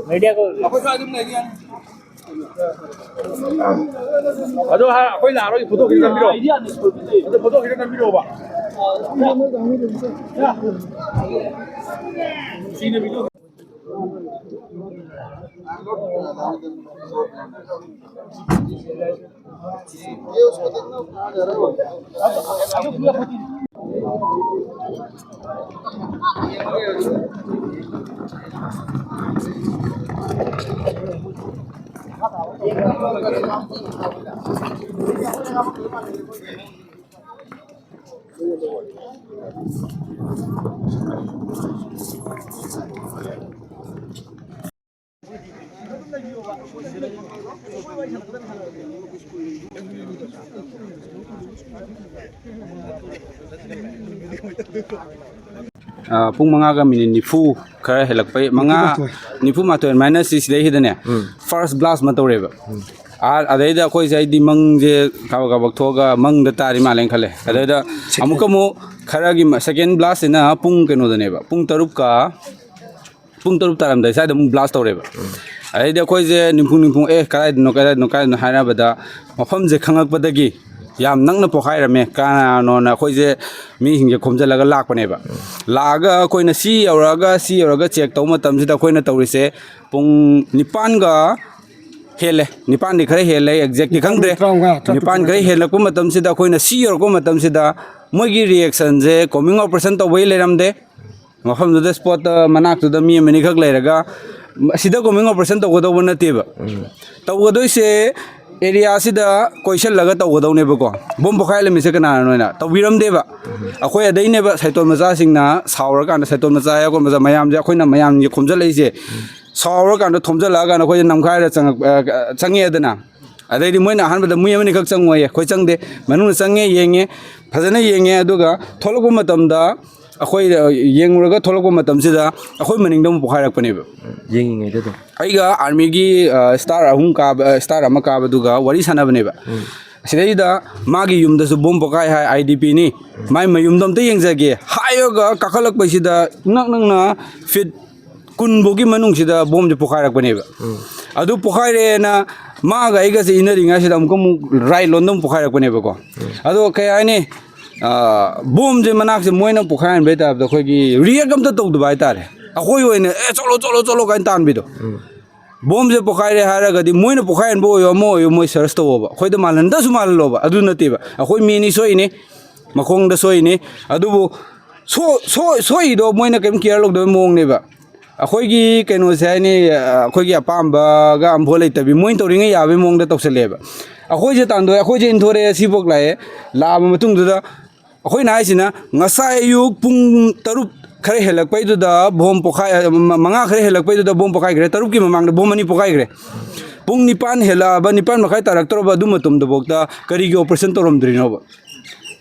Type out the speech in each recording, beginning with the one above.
Media को अदो हा कोई लारो की फोटो खींच नंबिरो अदो फोटो खींच नंबिरो बा सीने वीडियो ये उसको देखना pung manga ga mini nifu khara helak pai manga nifu ma to minus 6 dei hidane first blast ma to reba adai da koi sai di mang je ka bak thoga mang da tari ma leng khale adai da amuka mo khara gi second blast na pung keno da neba pung tarup taram dai sai da blast to reba adai da koi je nimpung kai no haina bada mafam je khangak badagi yam nang na pokhai rame kana no na khoi je mi hing je khomjalaga lak paneba laga koi na si auraga check taw matam sida koi na tawrise pung nipan ga hele nipan ni khare hele exactly khangdre nipan khare hele ko matam sida koi na si aur ko matam sida mogi reaction je coming operation to wei leramde mafam du spot manak tu da mi mani khak leiraga sida coming operation to godo na teba taw godo se area sida question laga taw godo ne ba ko bom bokhai le mi se kana no na taw biram deba akhoi adai ne ba Shaiton macha singna saur kan Shaiton macha ya ko macha mayam je akhoi na mayam ni khomjal lai je saur kan thomjal la ga na khoi namkhai ra changi adana adai di moina han ba mui amani khak changoi khoi changde manu change yenge phajana yenge aduga thologo matam da akhoi yenguraga thologo matam sida akhoi maning dam bokhai rak pane ba yengi ngai do aiga army gi star ahum ka star ama ka baduga wari sana bane ba sidai magi yum da su bom pokai hai IDP ni mai mayum dam te yengjage hayoga kakhalak pai sida nak na fit kun bogi manung sida bom je pokai rak bane ba adu pokai re na maga aiga se inaringa sida amko rai londom pokai rak bane ba ko adu kai ai ni bom je manak se moina pokai an beta da khoi gi riak am ta tau du bai tare akhoi oine cholo kan tan bido bom je pokai re hara ga di moina pokai an bo yo moi search to ba khoi da malan da su mal lo ba adu nati ba akhoi mi ni soi ni makhong da soi ni adu bo soi do moina kem care lok do mong ne ba akhoi gi keno sai ni akhoi gi apam ba ga am bholai tabi moin to ringa ya be mong da toksale ba akhoi je tan do akhoi je inthore si bok lai la ba matung da akhoi na sina ngasai yu pung tarup khare helak pai du da bom pokai manga khare helak pai du da bom pokai gre tarup ki mamang da bom ani pokai gre pung nipan hela ba nipan makai tarak tor ba du matum da bokta kari gi operation torom drino ba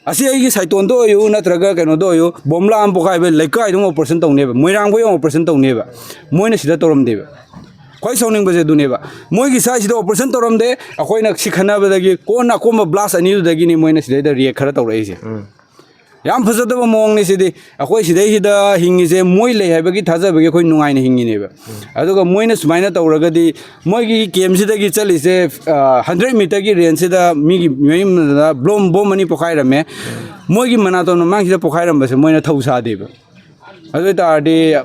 asi ai gi Shaiton do yu natraga keno do yu bomla am pokai be lekai dum operation tong ne ba moirang bo operation tong ne ba moina sida torom de ba khoi soning ba je du ne ba moi gi sai sida operation torom de akhoi na sikhana ba da gi ko na ko ma blast ani du da gi ni moina sida da react khara tor ai je yam phajada ba mong ni sidi akhoi sidai hida hingi je moi le haiba gi thaja ba gi khoi nungai na hingi ne ba aduga moina sumaina tawraga di moi gi kem sida gi chali se 100 meter gi range sida mi gi meim da blom bom ani pokai rame moi gi mana to no mang sida pokai ram ba se moina thausa de ba adu ta de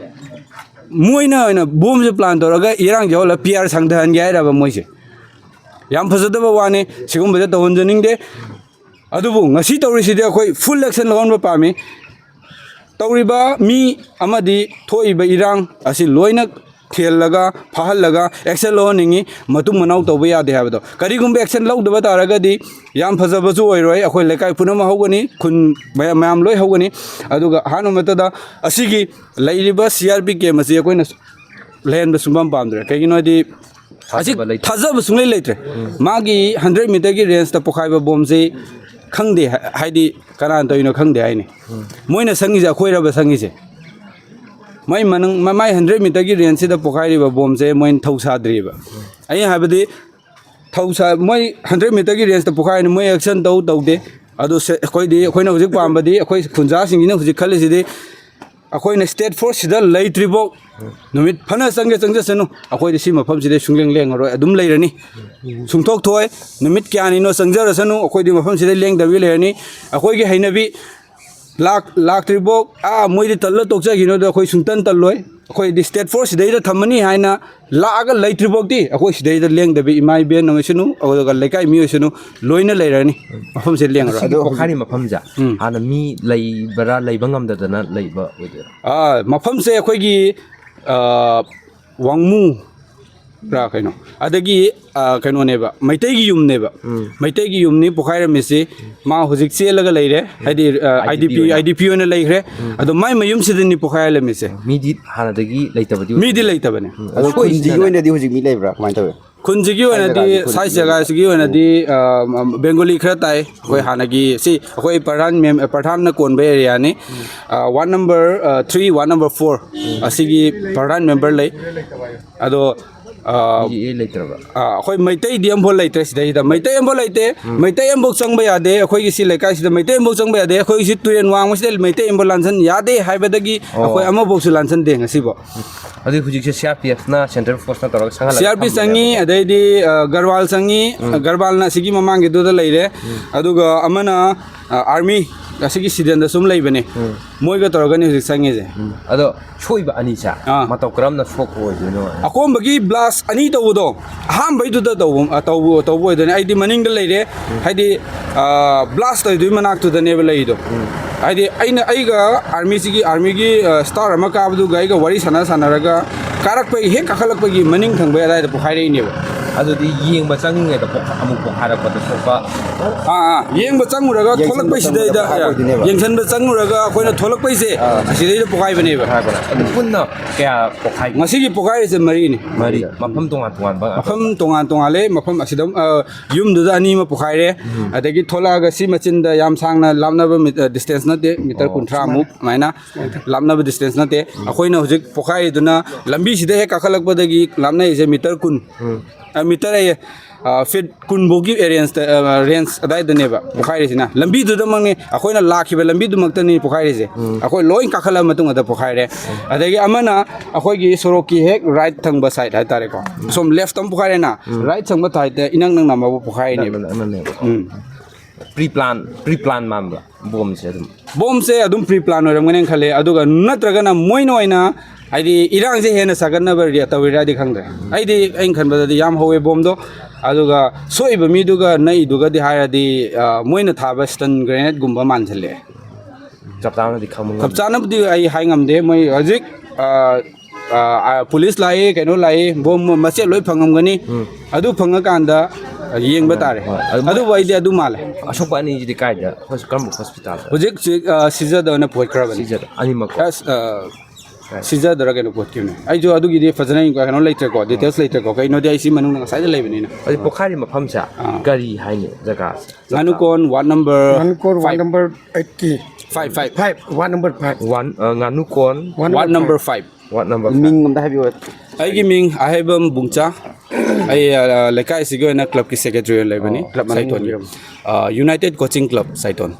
moina na bom je plan tawraga irang jo la PR sangdhan gi ra ba moi se yam phajada ba wane sigum ba da honjaning de adubu ngasi tawrisidi akhoi full action lawan ba pami tawriba mi amadi thoiba irang asi loina thelaga phahalaga action lawaningi matum manau tawba ya de habdo karigumbe action lawdaba taraga di yam phajaba ju oiroi akhoi lekai punama hogani khun mayam loi hogani aduga hanu matada asigi lairiba CRP ke masi akhoi na len ba sumbam pamdre kagino di asi thajaba sunglai leitre magi 100 meter gi range ta pokhaiba bom je ꯈꯪꯗꯦ ꯍꯥꯏꯗꯤ ꯀꯅꯥꯅ ꯇꯧꯔꯤꯅꯣ ꯈꯪꯗꯦ ꯍꯥꯏꯅꯤ ꯃꯣꯏꯅ ꯁꯪꯉꯤꯁꯦ ꯑꯩꯈꯣꯏꯔꯕ ꯁꯪꯉꯤꯁꯦ ꯃꯥꯏ ꯃꯅꯨꯡ ꯃꯥꯏ 100 ꯃꯤꯇꯔꯒꯤ ꯔꯦꯟꯖꯁꯤꯗ ꯄꯣꯈꯥꯏꯔꯤꯕ ꯕꯣꯝꯁꯦ ꯃꯣꯏꯅ ꯊꯧꯁꯥꯗ꯭ꯔꯤꯕ ꯑꯩ ꯍꯥꯏꯕꯗꯤ ꯃꯣꯏ 100 ꯃꯤꯇꯔꯒꯤ ꯔꯦꯟꯖꯇ ꯄꯣꯈꯥꯏꯔꯅꯤ ꯃꯣꯏ ꯑꯦꯛꯁꯟ ꯇꯧꯗꯦ ꯑꯗꯨ ꯑꯩꯈꯣꯏꯅ ꯍꯧꯖꯤꯛ ꯄꯥꯝꯕꯗꯤ ꯑꯩꯈꯣꯏ ꯈꯨꯟꯖꯥꯁꯤꯡꯁꯤꯅ ꯍꯧꯖꯤꯛ ꯈꯜꯂꯤꯁꯤꯗꯤ ꯑꯩꯈꯣꯏꯅ ꯁ꯭ꯇꯦꯠ ꯐꯣꯔꯁꯁꯤꯗ ꯂꯩꯇ꯭ꯔꯤꯐꯥꯎ ꯅꯨꯃꯤꯠ ꯐꯅ ꯆꯪꯖꯁꯅꯨ ꯑꯩꯈꯣꯏꯗꯤ ꯁꯤ ꯃꯐꯝꯁꯤꯗ ꯁꯨꯡꯂꯦꯡ ꯂꯦꯡꯉꯔꯣꯏ ꯑꯗꯨꯝ ꯂꯩꯔꯅꯤ ꯁꯨꯡꯊꯣꯛ ꯊꯣꯛꯑꯣꯏ ꯅꯨꯃꯤꯠ ꯀꯌꯥꯅꯤꯅꯣ ꯆꯪꯖꯔꯁꯅꯨ ꯑꯩꯈꯣꯏꯗꯤ ꯃꯐꯝꯁꯤꯗ ꯂꯦꯡꯗꯕꯤ ꯂꯩꯔꯅꯤ ꯑꯩꯈꯣꯏꯒꯤ ꯍꯩꯅꯕꯤ ꯂꯥꯛꯇ꯭ꯔꯤꯐꯥꯎ ꯃꯣꯏꯗꯤ ꯇꯜꯂ ꯇꯣꯛꯆꯈꯤꯅꯣꯗꯣ ꯑꯩꯈꯣꯏ ꯁꯨꯡꯇꯟ ꯇꯜꯂꯣꯏ ꯑꯩꯈꯣꯏꯗꯤ ꯁ꯭ꯇꯦꯠ ꯐꯣꯔꯁꯁꯤꯗꯩꯗ ꯊꯝꯃꯅꯤ ꯍꯥꯏꯅ ꯂꯥꯛꯑꯒ ꯂꯩꯇ꯭ꯔꯤꯐꯥꯎꯗꯤ ꯑꯩꯈꯣꯏ ꯁꯤꯗꯩꯗ ꯂꯦꯡꯗꯕꯤ ꯏꯃꯥ ꯏꯕꯦꯟ ꯑꯣꯏꯁꯅꯨ ꯑꯗꯨꯒ ꯂꯩꯀꯥꯏ ꯃꯤ ꯑꯣꯏꯁꯅꯨ ꯂꯣꯏꯅ ꯂꯩꯔꯅꯤ ꯃꯐꯝꯁꯦ ꯂꯦꯡꯉꯔꯣꯏ ꯑꯗꯣ ꯄꯣꯈꯥꯏꯔꯤ ꯃꯐꯝꯁꯦ ꯍꯥꯟꯅ ꯃꯤ ꯂꯩꯕ ꯉꯝꯗꯗꯅ ꯂꯩꯕ ꯑꯣꯏꯗꯣꯏꯔꯥ ꯃꯐꯝꯁꯦ ꯑꯩꯈꯣꯏꯒꯤ ꯋꯥꯡꯃꯨ ꯀꯩꯅꯣ ꯑꯗꯒꯤ ꯀꯩꯅꯣꯅꯦꯕ ꯃꯩꯇꯩꯒꯤ ꯌꯨꯝꯅꯦꯕ ꯃꯩꯇꯩꯒꯤ ꯌꯨꯝꯅꯤ ꯄꯣꯈꯥꯏꯔꯝꯃꯤꯁꯤ ꯃꯥ ꯍꯧꯖꯤꯛ ꯆꯦꯜꯂꯒ ꯂꯩꯔꯦ ꯍꯥꯏꯗꯤ IDP ꯑꯣꯏꯅ ꯂꯩꯈ꯭ꯔꯦ ꯑꯗꯣ ꯃꯥꯏ ꯃꯌꯨꯝꯁꯤꯗꯅꯤ ꯄꯣꯈꯥꯏꯔꯝꯃꯤꯁꯦ ꯃꯤꯗꯤ ꯍꯥꯟꯅꯗꯒꯤ ꯂꯩꯇꯕꯗꯤ ꯃꯤꯗꯤ ꯂꯩꯇꯕꯅꯦ ꯑꯗꯣ ꯈꯨꯟꯁꯤꯒꯤ ꯑꯣꯏꯅꯗꯤ ꯍꯧꯖꯤꯛ ꯃꯤ ꯂꯩꯕ꯭ꯔꯥ ꯀꯃꯥꯏꯅ ꯇꯧꯋꯤ ꯈꯨꯟꯁꯤꯒꯤ ꯑꯣꯏꯅꯗꯤ ꯁꯥꯏ ꯖꯒꯥꯁꯤꯒꯤ ꯑꯣꯏꯅꯗꯤ ꯕꯦꯡꯒꯣꯂꯤ ꯈꯔ ꯇꯥꯏ ꯑꯩꯈꯣꯏ ꯍꯥꯟꯅꯒꯤ ꯁꯤ ꯑꯩꯈꯣꯏ ꯄ꯭ꯔꯙꯥꯟꯅ ꯀꯣꯟꯕ ꯑꯦꯔꯤꯌꯥꯅꯤ ꯋꯥꯔꯗ ꯅꯝꯕꯔ 3 ꯋꯥꯔꯗ ꯅꯝꯕꯔ 4 ꯑꯁꯤꯒꯤ ꯄ꯭ꯔꯙꯥꯟ ꯃꯦꯝꯕꯔ ꯂꯩ ꯑꯗꯣ ꯂꯩꯇ꯭ꯔꯕ ꯑꯩꯈꯣꯏ ꯃꯩꯇꯩꯗꯤ ꯑꯃꯐꯥꯎ ꯂꯩꯇ꯭ꯔꯦ ꯁꯤꯗꯩꯗ ꯃꯩꯇꯩ ꯑꯃꯐꯥꯎ ꯂꯩꯇꯦ ꯃꯩꯇꯩ ꯑꯃꯐꯥꯎ ꯆꯪꯕ ꯌꯥꯗꯦ ꯑꯩꯈꯣꯏꯒꯤ ꯁꯤ ꯂꯩꯀꯥꯏꯁꯤꯗ ꯃꯩꯇꯩ ꯑꯃꯐꯥꯎ ꯆꯪꯕ ꯌꯥꯗꯦ ꯑꯩꯈꯣꯏꯒꯤ ꯇꯨꯔꯦꯟ ꯋꯥꯡꯕꯁꯤꯗ ꯃꯩꯇꯩ ꯑꯃꯐꯥꯎ ꯂꯥꯟꯁꯟ ꯌꯥꯗꯦ ꯍꯥꯏꯕꯗꯒꯤ ꯑꯩꯈꯣꯏ ꯑꯃꯐꯥꯎꯁꯨ ꯂꯥꯟꯁꯟꯗꯦ ꯉꯁꯤꯐꯥꯎ ꯑꯗꯨ ꯍꯧꯖꯤꯛꯁꯦ CRPFꯅ ꯁꯦꯟꯇ꯭ꯔꯦꯜ ꯐꯣꯔꯁꯅ ꯇꯧꯔꯒ ꯁꯪꯍꯜꯂꯒ CRP ꯆꯪꯉꯤ ꯑꯗꯩꯗꯤ ꯒꯔꯋꯥꯜ ꯆꯪꯉꯤ ꯒꯔꯋꯥꯜꯅ ꯑꯁꯤꯒꯤ ꯃꯃꯥꯡꯒꯤꯗꯨꯗ ꯂꯩꯔꯦ ꯑꯗꯨꯒ ꯑꯃꯅ ꯑꯥꯔꯃꯤ ꯑꯁꯤꯒꯤ ꯁꯤꯗꯟꯗ ꯁꯨꯝ ꯂꯩꯕꯅꯦ ꯃꯣꯏꯒ ꯇꯧꯔꯒꯅꯤ ꯍꯧꯖꯤꯛ ꯆꯪꯉꯤꯁꯦ ꯑꯗꯣ ꯁꯣꯏꯕ ꯑꯅꯤꯁꯦ ꯃꯇꯧ ꯀꯔꯝꯅ ꯁꯣꯛꯄ ꯑꯣꯏꯗꯣꯏꯅꯣ ꯑꯀꯣꯝꯕꯒꯤ ꯕ꯭ꯂꯥꯁ ꯑꯅꯤ ꯇꯧꯕꯗꯣ ꯑꯍꯥꯟꯕꯩꯗꯨꯗ ꯇꯧꯕ ꯑꯣꯏꯗꯣꯏꯅꯦ ꯑꯩꯗꯤ ꯃꯅꯤꯡꯗ ꯂꯩꯔꯦ ꯍꯥꯏꯗꯤ ꯕ꯭ꯂꯥꯁ ꯇꯧꯗꯣꯏ ꯃꯅꯥꯛꯇꯨꯗꯅꯦꯕ ꯂꯩꯗꯣ ꯍꯥꯏꯗꯤ ꯑꯩꯒ ꯑꯥꯔꯃꯤꯒꯤ ꯁ꯭ꯇꯥꯔ ꯑꯃ ꯀꯥꯕꯗꯨꯒ ꯑꯩꯒ ꯋꯥꯔꯤ ꯁꯥꯟꯅꯔꯒ ꯀꯥꯔꯛꯄꯒꯤ ꯍꯦꯛ ꯀꯥꯈꯠꯂꯛꯄꯒꯤ ꯃꯅꯤꯡ ꯊꯪꯕꯩ ꯑꯗꯥꯏꯗ ꯄꯣꯈꯥꯏꯔꯛꯏꯅꯦꯕ ꯑꯗꯨꯗꯤ ꯌꯦꯡꯕ ꯆꯪꯉꯤꯉꯩꯗ ꯑꯃꯨꯛ ꯄꯣꯈꯥꯏꯔꯛꯄꯗ ꯁꯣꯛꯄ ꯌꯦꯡꯕ ꯆꯪꯉꯨꯔꯒ ꯊꯣꯛꯂꯛꯄꯩꯁꯤꯗꯩꯗ ꯌꯦꯡꯁꯟꯕ ꯆꯪꯉꯨꯔꯒ ꯑꯩꯈꯣꯏꯅ ꯊꯣꯛꯂꯛꯄꯩꯁꯦ ꯑꯁꯤꯗꯩꯗ ꯄꯣꯈꯥꯏꯕꯅꯦꯕ ꯑꯗꯨ ꯄꯨꯟꯅ ꯀꯌా ꯄꯣꯈꯥꯏ ꯉꯁꯤꯒꯤ ꯄꯣꯈꯥꯏꯔꯤꯁꯦ ꯃꯔꯤꯅꯤ ꯃꯐꯝ ꯇꯣꯉꯥꯟꯕ ꯃꯐꯝ ꯇꯣꯉꯥꯜꯂꯦ ꯃꯐꯝ ꯑꯁꯤꯗ ꯌꯨꯝꯗꯨꯗ ꯑꯅꯤ ꯑꯃ ꯄꯣꯈꯥꯏꯔꯦ ꯑꯗꯒꯤ ꯊꯣꯛꯂꯛꯑꯒ ꯁꯤ ꯃꯆꯤꯟꯗ ꯌꯥꯝ ꯁꯥꯡꯅ ꯂꯥꯞꯅꯕ ꯗꯤꯁꯇꯦꯟꯁ ꯅꯠꯇꯦ ꯃꯤꯇꯔ 30ꯃꯨꯛ ꯑꯗꯨꯃꯥꯏꯅ ꯂꯥꯞꯅꯕ ꯗꯤꯁꯇꯦꯟꯁ ꯅꯠꯇꯦ ꯑꯩꯈꯣꯏꯅ ꯍꯧꯖꯤꯛ ꯄꯣꯈꯥꯏꯔꯤꯗꯨꯅ ꯂꯝꯕꯤꯁꯤꯗ ꯍꯦꯛ ꯀꯥꯈꯠꯂꯛꯄꯗꯒꯤ ꯂꯥꯞꯅꯔꯤꯁꯦ ꯃꯤꯇꯔ 10 ꯃꯤꯇꯔ ꯐꯤꯠ 10ꯐꯥꯎꯒꯤ ꯔꯦꯟꯖ ꯑꯗꯥꯏꯗꯅꯦꯕ ꯄꯣꯈꯥꯏꯔꯤꯁꯤꯅ ꯂꯝꯕꯤꯗꯨꯗꯃꯛꯅꯤ ꯑꯩꯈꯣꯏꯅ ꯂꯥꯛꯈꯤꯕ ꯂꯝꯕꯤꯗꯨꯃꯛꯇꯅꯤ ꯄꯣꯈꯥꯏꯔꯤꯁꯦ ꯑꯩꯈꯣꯏ ꯂꯣꯏ ꯀꯥꯈꯠꯂꯕ ꯃꯇꯨꯡꯗ ꯄꯣꯈꯥꯏꯔꯦ ꯑꯗꯒꯤ ꯑꯃꯅ ꯑꯩꯈꯣꯏꯒꯤ ꯁꯣꯔꯣꯛꯀꯤ ꯍꯦꯛ ꯔꯥꯏꯠ ꯊꯪꯕ ꯁꯥꯏꯠ ꯍꯥꯏꯇꯥꯔꯦꯀꯣ ꯁꯣꯝ ꯂꯦꯐꯇ ꯑꯃ ꯄꯣꯈꯥꯏꯔꯦꯅ ꯔꯥꯏꯠ ꯊꯪꯕ ꯁꯥꯏꯠꯇ ꯏꯅꯪ ꯅꯪꯅ ꯑꯃꯕꯨ ꯄꯣꯈꯥꯏꯔꯤꯅꯦꯕ ꯄ꯭ꯔꯤ-ꯄ꯭ꯂꯥꯟ ꯃꯥꯟꯕ ꯕꯣꯝꯁꯦ ꯑꯗꯨꯝ ꯄ꯭ꯔꯤ ꯄ꯭ꯂꯥꯟ ꯑꯣꯏꯔꯝꯒꯅꯤ ꯈꯜꯂꯦ ꯑꯗꯨꯒ ꯅꯠꯇ꯭ꯔꯒꯅ ꯃꯣꯏꯅ ꯑꯣꯏꯅ ꯍꯥꯏꯗꯤ ꯏꯔꯥꯡꯁꯦ ꯍꯦꯟꯅ ꯁꯥꯒꯠꯅꯕ ꯇꯧꯔꯤꯔꯗꯤ ꯈꯪꯗ꯭ꯔꯦ ꯑꯩꯅ ꯈꯟꯕꯗꯗꯤ ꯌꯥꯝ ꯍꯧꯋꯦ ꯕꯣꯝꯗꯣ ꯑꯗꯨꯒ ꯁꯣꯛꯏꯕ ꯃꯤꯗꯨꯒ ꯅꯛꯏꯗꯨꯒꯗꯤ ꯍꯥꯏꯔꯗꯤ ꯃꯣꯏꯅ ꯊꯥꯕ ꯁ꯭ꯇꯟ ꯒ꯭ꯔꯦꯅꯦꯗꯒꯨꯝꯕ ꯃꯥꯟꯁꯤꯜꯂꯛꯑꯦ ꯆꯞ ꯆꯥꯅꯕꯨꯗꯤ ꯑꯩ ꯍꯥꯏ ꯉꯝꯗꯦ ꯃꯣꯏ ꯍꯧꯖꯤꯛ ꯄꯨꯂꯤꯁ ꯂꯥꯛꯏ ꯀꯩꯅꯣ ꯂꯥꯛꯏ ꯕꯣꯝ ꯃꯆꯦꯠ ꯂꯣꯏ ꯐꯪꯉꯝꯒꯅꯤ ꯑꯗꯨ ꯐꯪꯉꯀꯥꯟꯗ ꯌꯦꯡꯕ ꯇꯥꯔꯦ ꯑꯗꯨꯕꯨ ꯑꯩꯗꯤ ꯑꯗꯨ ꯃꯥꯜꯂꯦ ꯑꯁꯣꯛꯄ ꯑꯅꯤꯁꯤꯗꯤ ꯀꯥꯏꯗ ꯀꯔꯝꯕ ꯍꯣꯁꯄꯤꯇꯥꯜꯗ ꯍꯧꯖꯤꯛ ꯁꯤꯖꯗ ꯑꯣꯏꯅ ꯄꯨꯈꯠꯈ꯭ꯔꯕꯅꯤ ꯑꯅꯤꯃꯛ ꯁꯤꯖꯗꯔ ꯀꯩꯅꯣ ꯄꯣꯠꯈꯤꯕꯅꯦ ꯑꯩꯁꯨ ꯑꯗꯨꯒꯤꯗꯤ ꯐꯖꯅ ꯀꯩꯅꯣ ꯂꯩꯇ꯭ꯔꯦꯀꯣ ꯗꯤꯇꯦꯜꯁ ꯂꯩꯇ꯭ꯔꯦꯀꯣ ꯀꯩꯅꯣꯗꯤ ꯑꯩ ꯁꯤ ꯃꯅꯨꯡꯗ ꯉꯁꯥꯏꯗ ꯂꯩꯕꯅꯤꯅ ꯑꯗꯨ ꯄꯣꯈꯥꯏꯔꯤ ꯃꯐꯝꯁꯦ ꯀꯔꯤ ꯍꯥꯏꯅꯤ ꯖꯒꯥꯁꯦ ꯉꯥꯅꯨꯀꯣꯟ ward number Manipur, one number 80. 5 5, one number 5. ꯉꯥꯅꯨꯀꯣꯟ ꯋꯥꯔꯗ ꯅꯝꯕꯔ 5 ꯋꯥꯔꯗ ꯅꯝꯕꯔ ꯃꯤꯡ ꯑꯝꯇ ꯍꯥꯏꯕꯤꯌꯨ ꯑꯩꯒꯤ ꯃꯤꯡ ꯑꯍꯩꯕꯝ ꯕꯨꯡꯆꯥ ꯑꯩ ꯂꯩꯀꯥꯏꯁꯤꯒꯤ ꯑꯣꯏꯅ ꯀ꯭ꯂꯕꯀꯤ ꯁꯦꯀ꯭ꯔꯦꯇꯔꯤ ꯑꯣꯏꯅ ꯂꯩꯕꯅꯤ ꯀ꯭ꯂꯕ ꯁꯥꯏꯇꯣꯟꯒꯤ ꯌꯨꯅꯥꯏꯇꯦꯠ ꯀꯣꯆꯤꯡ ꯀ꯭ꯂꯕ ꯁꯥꯏꯇꯣꯟ